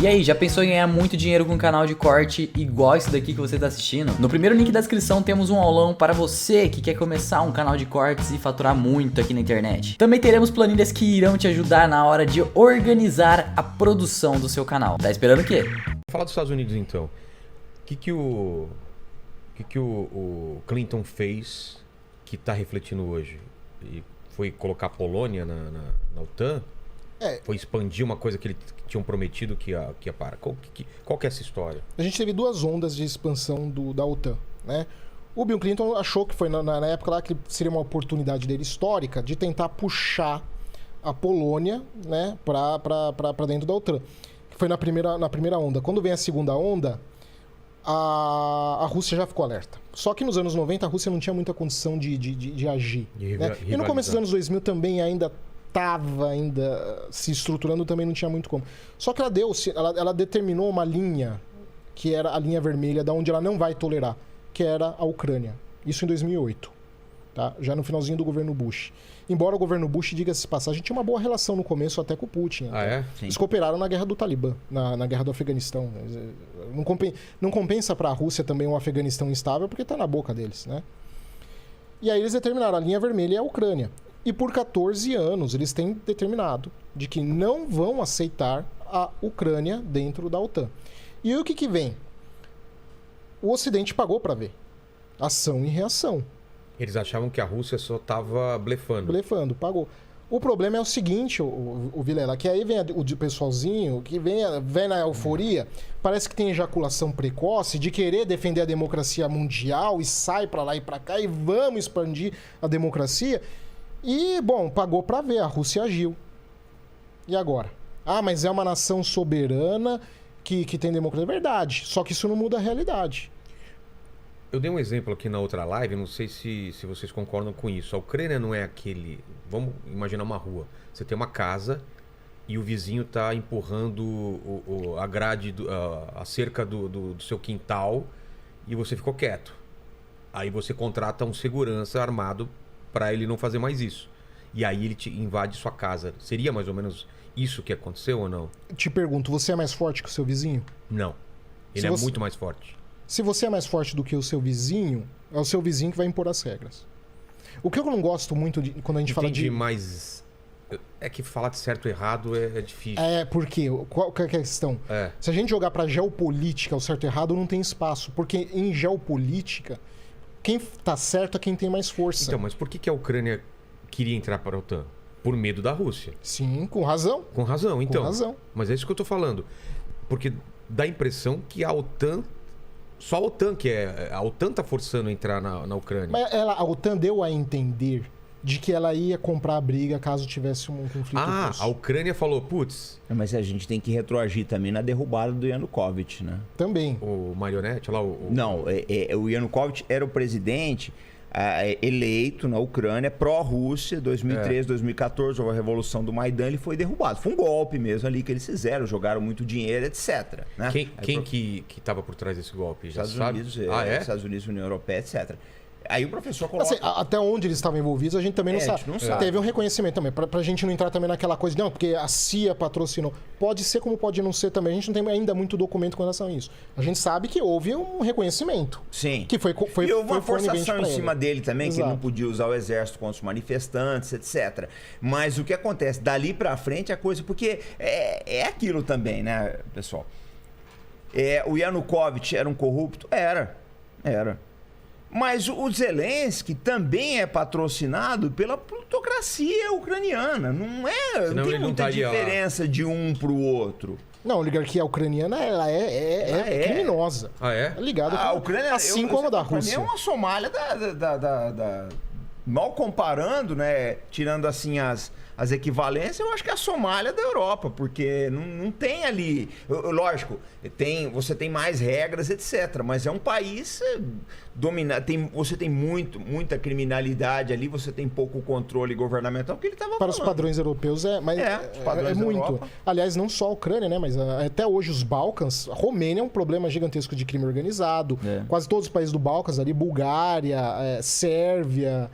E aí, já pensou em ganhar muito dinheiro com um canal de corte igual esse daqui que você está assistindo? No primeiro link da descrição temos um aulão para você que quer começar um canal de cortes e faturar muito aqui na internet. Também teremos planilhas que irão te ajudar na hora de organizar a produção do seu canal. Tá esperando o quê? Fala dos Estados Unidos então. O que o Clinton fez que está refletindo hoje? E foi colocar a Polônia na OTAN? Foi expandir uma coisa que eles tinham prometido que ia parar. Qual que é essa história? A gente teve duas ondas de expansão da OTAN, né? O Bill Clinton achou que foi na época lá que seria uma oportunidade dele histórica de tentar puxar a Polônia, né, para dentro da OTAN. Que foi na primeira onda. Quando vem a segunda onda, a Rússia já ficou alerta. Só que nos anos 90 a Rússia não tinha muita condição de agir. Né? E no começo dos anos 2000 também estava se estruturando, também não tinha muito como. Só que ela determinou uma linha, que era a linha vermelha, da onde ela não vai tolerar, que era a Ucrânia. Isso em 2008, tá? Já no finalzinho do governo Bush. Embora o governo Bush, diga-se de passagem, tinha uma boa relação no começo até com o Putin. Ah, é? Eles cooperaram na guerra do Talibã, na guerra do Afeganistão. Não compensa para a Rússia também um Afeganistão instável, porque está na boca deles, né? E aí eles determinaram, a linha vermelha é a Ucrânia. E por 14 anos eles têm determinado de que não vão aceitar a Ucrânia dentro da OTAN. E o que vem? O Ocidente pagou para ver. Ação e reação. Eles achavam que a Rússia só estava blefando. Blefando, pagou. O problema é o seguinte, o Vilela, que aí vem o pessoalzinho, que vem na euforia, parece que tem ejaculação precoce de querer defender a democracia mundial e sai para lá e para cá e vamos expandir a democracia. E, bom, pagou para ver, a Rússia agiu. E agora? Ah, mas é uma nação soberana que tem democracia. Verdade, só que isso não muda a realidade. Eu dei um exemplo aqui na outra live, não sei se vocês concordam com isso. A Ucrânia não é aquele... Vamos imaginar uma rua. Você tem uma casa e o vizinho está empurrando a grade, a cerca do seu quintal e você ficou quieto. Aí você contrata um segurança armado para ele não fazer mais isso. E aí ele te invade sua casa. Seria mais ou menos isso que aconteceu ou não? Te pergunto, você é mais forte que o seu vizinho? Não. Ele é muito mais forte. Se você é mais forte do que o seu vizinho, é o seu vizinho que vai impor as regras. O que eu não gosto muito quando a gente fala de... Mas é que falar de certo e errado é difícil. Por quê? Qual que é a questão? Se a gente jogar para geopolítica, o certo e errado não tem espaço. Porque em geopolítica, quem tá certo é quem tem mais força. Então, mas por que a Ucrânia queria entrar para a OTAN? Por medo da Rússia. Sim, com razão. Com razão, então. Com razão. Mas é isso que eu tô falando. Porque dá a impressão que a OTAN... Só a OTAN a OTAN tá forçando a entrar na Ucrânia. Mas a OTAN deu a entender de que ela ia comprar a briga caso tivesse um conflito russo. A Ucrânia falou, putz... Mas a gente tem que retroagir também na derrubada do Yanukovych, né? Também. O marionete lá? Não, o Yanukovych era o presidente eleito na Ucrânia, pró-Rússia, 2013, 2014, houve a revolução do Maidan, ele foi derrubado. Foi um golpe mesmo ali que eles fizeram, jogaram muito dinheiro, etc. Né? Quem que estava por trás desse golpe? Já Estados sabe? Unidos, Estados Unidos, União Europeia, etc. Aí o professor coloca... Assim, até onde eles estavam envolvidos, a gente também não sabe. Não sabe. Teve um reconhecimento também, pra gente não entrar também naquela coisa de, não, porque a CIA patrocinou. Pode ser como pode não ser também. A gente não tem ainda muito documento com relação a isso. A gente sabe que houve um reconhecimento. Sim. Que foi e houve uma forçação em cima ele. dele também, Exato. que ele não podia usar o exército contra os manifestantes, etc. Mas o que acontece? Dali pra frente a coisa... Porque é aquilo também, né, pessoal? O Yanukovych era um corrupto? Era. Mas o Zelensky também é patrocinado pela plutocracia ucraniana. Não tem muita diferença de um pro outro. Não, a oligarquia ucraniana ela é criminosa. Ah, é? Ligada a Ucrânia, assim como a da Rússia. É uma Somália mal comparando, né? Tirando assim as equivalências, eu acho que é a Somália da Europa, porque não tem ali... Lógico, você tem mais regras, etc. Mas é um país dominado. Você tem muita criminalidade ali, você tem pouco controle governamental, que ele estava Para os padrões europeus é muito. Europa. Aliás, não só a Ucrânia, né? Mas até hoje os Balcãs, a Romênia é um problema gigantesco de crime organizado. Quase todos os países do Balcãs ali, Bulgária, Sérvia...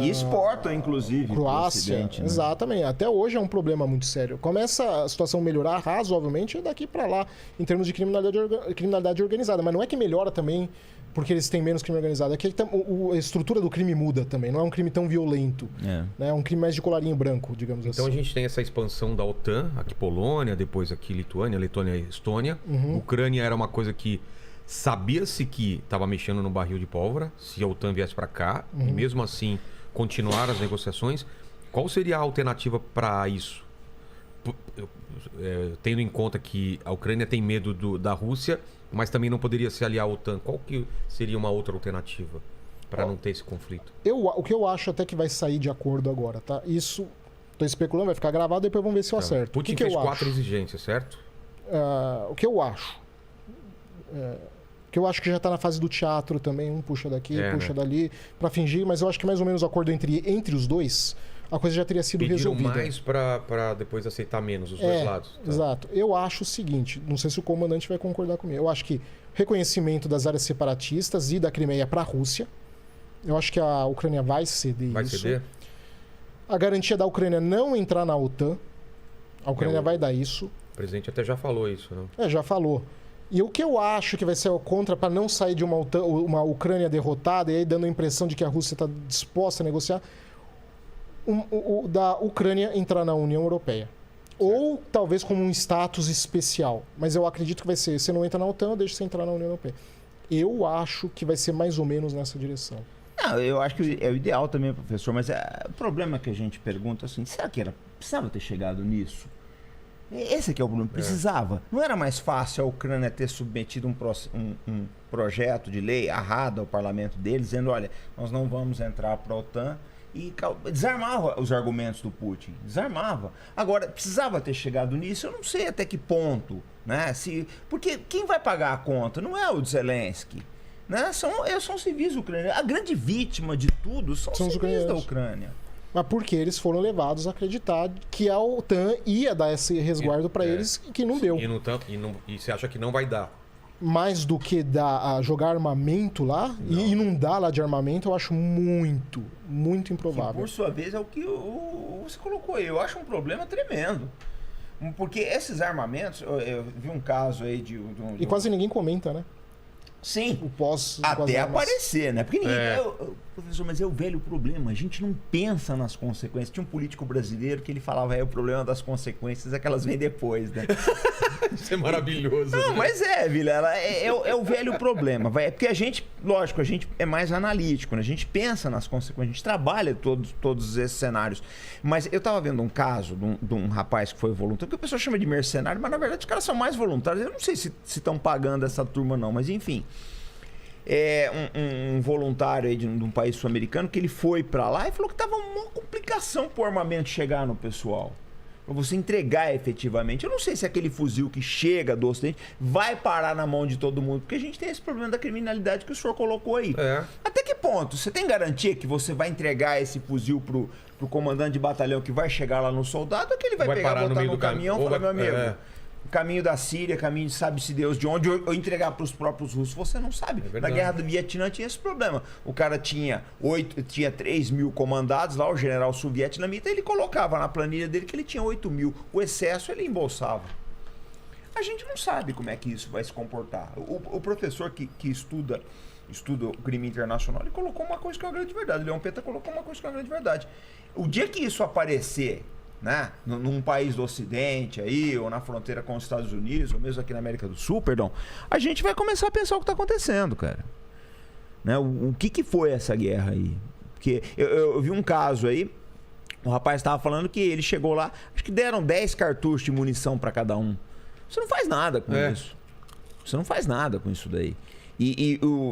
E exportam, inclusive, pro Croácia, Ocidente, né? exatamente. Até hoje é um problema muito sério. Começa a situação melhorar razoavelmente daqui para lá, em termos de criminalidade organizada. Mas não é que melhora também porque eles têm menos crime organizado. É que a estrutura do crime muda também. Não é um crime tão violento. Né? É um crime mais de colarinho branco, digamos Então assim. a gente tem essa expansão da OTAN, aqui Polônia, depois aqui Lituânia, Letônia e Estônia. Ucrânia era uma coisa que sabia-se que estava mexendo no barril de pólvora, se a OTAN viesse para cá, e mesmo assim continuar as negociações. Qual seria a alternativa para isso? Tendo em conta que a Ucrânia tem medo da Rússia, mas também não poderia se aliar à OTAN. Qual que seria uma outra alternativa para não ter esse conflito? O que eu acho até que vai sair de acordo agora, tá? Isso, tô especulando, vai ficar gravado, depois vamos ver se eu acerto. Putin fez 4 exigências, certo? O que eu acho... que eu acho que já tá na fase do teatro também, um puxa daqui, puxa dali, pra fingir, mas eu acho que mais ou menos o acordo entre os dois, a coisa já teria sido Pediram resolvida. mais pra depois aceitar menos os dois lados. Tá? Exato. Eu acho o seguinte, não sei se o comandante vai concordar comigo, eu acho que reconhecimento das áreas separatistas e da Crimeia pra Rússia, eu acho que a Ucrânia vai ceder isso. Vai ceder? A garantia da Ucrânia não entrar na OTAN, a Ucrânia vai dar isso. O presidente até já falou isso, né? Já falou. E o que eu acho que vai ser contra para não sair de uma Ucrânia derrotada e aí dando a impressão de que a Rússia está disposta a negociar, da Ucrânia entrar na União Europeia. Ou talvez como um status especial. Mas eu acredito que vai ser, você não entra na OTAN, deixa você entrar na União Europeia. Eu acho que vai ser mais ou menos nessa direção. Não, eu acho que é o ideal também, professor, mas o problema que a gente pergunta assim, será que precisava ter chegado nisso? Esse aqui é o problema. Precisava. Não era mais fácil a Ucrânia ter submetido um projeto de lei arrado ao parlamento deles, dizendo, olha, nós não vamos entrar para a OTAN, e desarmava os argumentos do Putin. Desarmava. Agora, precisava ter chegado nisso, eu não sei até que ponto, né? Porque quem vai pagar a conta não é o Zelensky, né? São civis ucranianos. A grande vítima de tudo são civis da Ucrânia. Mas porque eles foram levados a acreditar que a OTAN ia dar esse resguardo para eles e que não deu. E você acha que não vai dar? Mais do que jogar armamento lá e inundar lá de armamento, eu acho muito, muito improvável. Que, por sua vez, é o que você colocou aí. Eu acho um problema tremendo. Porque esses armamentos, eu vi um caso aí de e quase ninguém comenta, né? Sim, o pós até aparecer, né? Porque ninguém... Professor, mas é o velho problema. A gente não pensa nas consequências. Tinha um político brasileiro que ele falava, o problema das consequências é que elas vêm depois, né? Isso é maravilhoso. Não, né? Mas Vilela, é o velho problema. É porque a gente, lógico, a gente é mais analítico, né? A gente pensa nas consequências, a gente trabalha todos esses cenários. Mas eu tava vendo um caso de um rapaz que foi voluntário, que o pessoal chama de mercenário, mas na verdade os caras são mais voluntários. Eu não sei se estão pagando essa turma não, mas enfim... um voluntário aí de um país sul-americano que ele foi pra lá e falou que tava uma complicação pro armamento chegar no pessoal. Pra você entregar efetivamente. Eu não sei se aquele fuzil que chega do Ocidente vai parar na mão de todo mundo, porque a gente tem esse problema da criminalidade que o senhor colocou aí. Até que ponto? Você tem garantia que você vai entregar esse fuzil pro comandante de batalhão que vai chegar lá no soldado ou que ele vai pegar, botar no caminhão e falar, meu amigo... Caminho da Síria, caminho de sabe-se Deus de onde, ou entregar para os próprios russos, você não sabe. Na guerra do Vietnã tinha esse problema. O cara tinha 3 mil comandados lá, o general sul-vietnamita, ele colocava na planilha dele que ele tinha 8 mil. O excesso ele embolsava. A gente não sabe como é que isso vai se comportar. O professor que estuda o crime internacional, ele colocou uma coisa que é uma grande verdade. O Leon Peta colocou uma coisa que é uma grande verdade. O dia que isso aparecer... né? Num país do Ocidente aí, ou na fronteira com os Estados Unidos, ou mesmo aqui na América do Sul, a gente vai começar a pensar o que está acontecendo, cara. Né? O que foi essa guerra aí? Porque eu vi um caso aí, o rapaz estava falando que ele chegou lá, acho que deram 10 cartuchos de munição para cada um. Você não faz nada com isso. Você não faz nada com isso daí.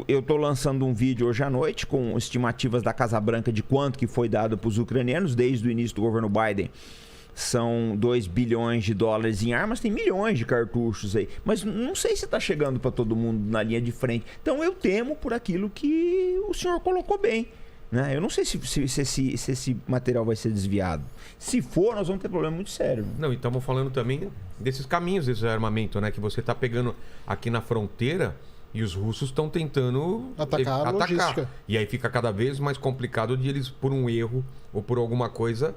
Eu tô lançando um vídeo hoje à noite com estimativas da Casa Branca de quanto que foi dado para os ucranianos desde o início do governo Biden. São 2 bilhões de dólares em armas, tem milhões de cartuchos aí. Mas não sei se está chegando para todo mundo na linha de frente. Então eu temo por aquilo que o senhor colocou bem. Né? Eu não sei se esse material vai ser desviado. Se for, nós vamos ter um problema muito sério. Não, e estamos falando também desses caminhos desse armamento, né? Que você está pegando aqui na fronteira... E os russos estão tentando Atacar a logística. E aí fica cada vez mais complicado de eles, por um erro ou por alguma coisa,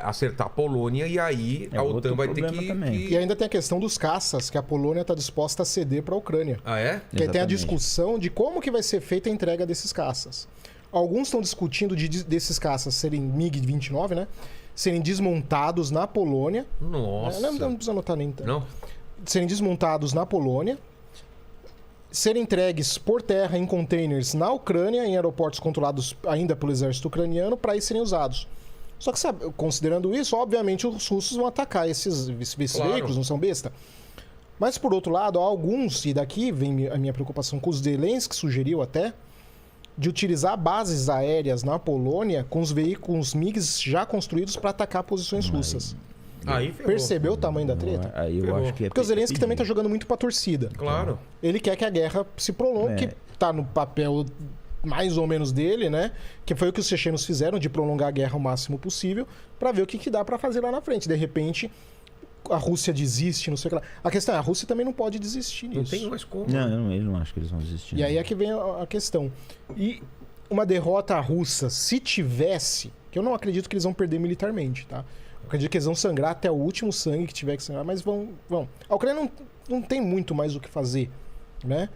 acertar a Polônia, e aí a OTAN vai ter que... E ainda tem a questão dos caças, que a Polônia está disposta a ceder para a Ucrânia. Ah, é? Que aí tem a discussão de como que vai ser feita a entrega desses caças. Alguns estão discutindo desses caças serem MiG-29, né? Serem desmontados na Polônia. Nossa. Não precisa anotar nem... Não? Serem desmontados na Polônia, serem entregues por terra em containers na Ucrânia, em aeroportos controlados ainda pelo exército ucraniano, para aí serem usados. Só que, sabe, considerando isso, obviamente os russos vão atacar esses veículos, não são besta. Mas, por outro lado, há alguns, e daqui vem a minha preocupação com os Zelensky, que sugeriu até, de utilizar bases aéreas na Polônia com os veículos MiGs já construídos para atacar posições russas. Aí Percebeu o tamanho da treta? Aí eu acho que Porque o Zelensky também tá jogando muito pra torcida. Claro. Ele quer que a guerra se prolongue, que tá no papel mais ou menos dele, né? Que foi o que os chechenos fizeram, de prolongar a guerra o máximo possível, pra ver o que dá pra fazer lá na frente. De repente, a Rússia desiste, não sei o que lá. A questão é, a Rússia também não pode desistir nisso. Não tem mais como. Não, eu não acho que eles vão desistir. E aí é que vem a questão. E uma derrota russa, se tivesse, que eu não acredito que eles vão perder militarmente, tá? Eu acredito que eles vão sangrar até o último sangue que tiver que sangrar, mas vão. A Ucrânia não tem muito mais o que fazer, né?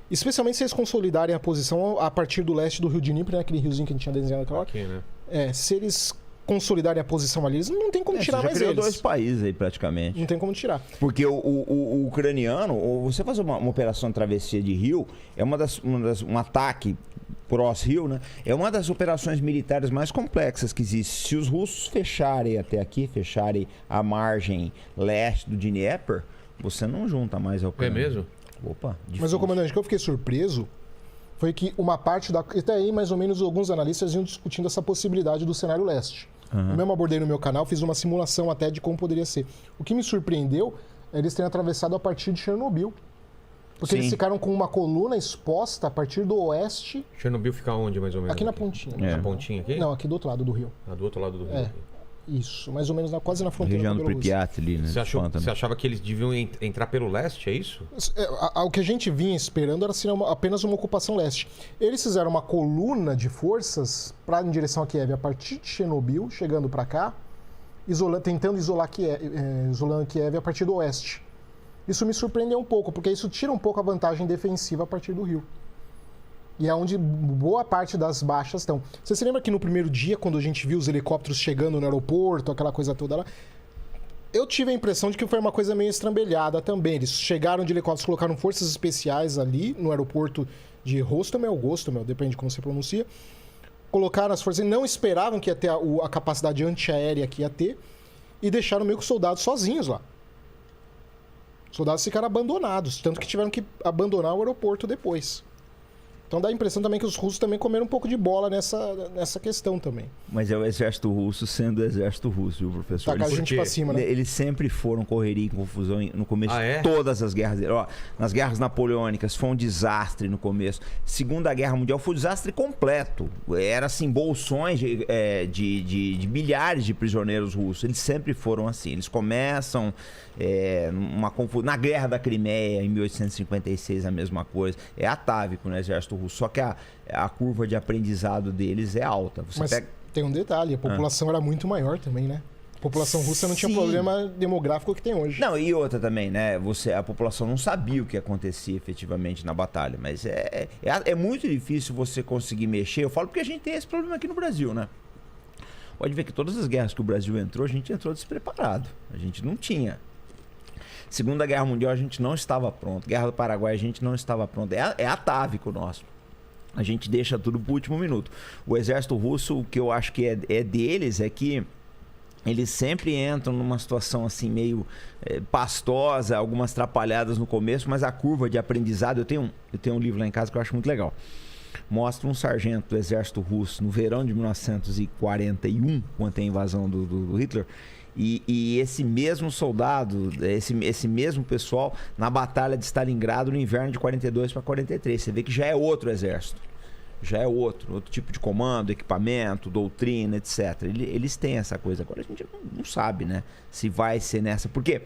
Especialmente se eles consolidarem a posição a partir do leste do Rio de Dnipro, né? Aquele riozinho que a gente tinha desenhado naquela hora. Aqui, né? Se eles consolidarem a posição ali, eles não tem como tirar mais eles. Dois países aí, praticamente. Não tem como tirar. Porque o ucraniano, você fazer uma operação de travessia de rio, é um ataque cross-rio, né? É uma das operações militares mais complexas que existe. Se os russos fecharem até aqui, fecharem a margem leste do Dnieper, você não junta mais a Ucrânia. É mesmo? Opa, difícil. Mas o comandante, que eu fiquei surpreso foi que uma parte da... Até aí, mais ou menos, alguns analistas iam discutindo essa possibilidade do cenário leste. Eu mesmo abordei no meu canal, fiz uma simulação até de como poderia ser. O que me surpreendeu é eles terem atravessado a partir de Chernobyl. Porque eles ficaram com uma coluna exposta a partir do oeste. Chernobyl fica onde, mais ou menos? Aqui na pontinha. Na pontinha aqui? Não, aqui do outro lado do rio. Do outro lado do rio. Aqui. Isso, mais ou menos quase na fronteira região da do Bielorrússia. Pripyat ali, né? Você achava que eles deviam entrar pelo leste, é isso? O que a gente vinha esperando era ser apenas uma ocupação leste. Eles fizeram uma coluna de forças em direção a Kiev a partir de Chernobyl, chegando para cá, tentando isolar isolando Kiev a partir do oeste. Isso me surpreendeu um pouco, porque isso tira um pouco a vantagem defensiva a partir do rio. E é onde boa parte das baixas estão. Você se lembra que no primeiro dia, quando a gente viu os helicópteros chegando no aeroporto, aquela coisa toda lá, eu tive a impressão de que foi uma coisa meio estrambelhada também. Eles chegaram de helicópteros, colocaram forças especiais ali no aeroporto de Hostomel, depende de como você pronuncia. Colocaram as forças, não esperavam que ia ter a capacidade antiaérea que ia ter, e deixaram meio que os soldados sozinhos lá. Os soldados ficaram abandonados, tanto que tiveram que abandonar o aeroporto depois. Então dá a impressão também que os russos também comeram um pouco de bola nessa questão também. Mas é o exército russo sendo o exército russo, viu, professor? Tacar a gente pra cima, né? Eles sempre foram correria e confusão no começo de todas as guerras. Nas guerras napoleônicas foi um desastre no começo. Segunda Guerra Mundial foi um desastre completo. Era assim, bolsões de milhares de prisioneiros russos. Eles sempre foram assim. Eles começam na Guerra da Crimeia, em 1856, a mesma coisa. É atávico no exército russo. Só que a curva de aprendizado deles é alta. Tem um detalhe, a população era muito maior também, né? A população russa não tinha o problema demográfico que tem hoje. Não, e outra também, né? A população não sabia o que acontecia efetivamente na batalha. Mas é muito difícil você conseguir mexer. Eu falo porque a gente tem esse problema aqui no Brasil, né? Pode ver que todas as guerras que o Brasil entrou, a gente entrou despreparado. A gente não tinha. Segunda Guerra Mundial a gente não estava pronto. Guerra do Paraguai a gente não estava pronto. É atávico nosso. A gente deixa tudo pro último minuto. O exército russo, o que eu acho que é deles é que eles sempre entram numa situação assim meio pastosa, algumas atrapalhadas no começo, mas a curva de aprendizado... Eu tenho um livro lá em casa que eu acho muito legal. Mostra um sargento do exército russo no verão de 1941, quando tem a invasão do Hitler... E esse mesmo soldado, esse mesmo pessoal, na batalha de Stalingrado no inverno de 42 para 43. Você vê que já é outro exército. Já é outro tipo de comando, equipamento, doutrina, etc. Eles têm essa coisa. Agora a gente não sabe, né? Se vai ser nessa. Porque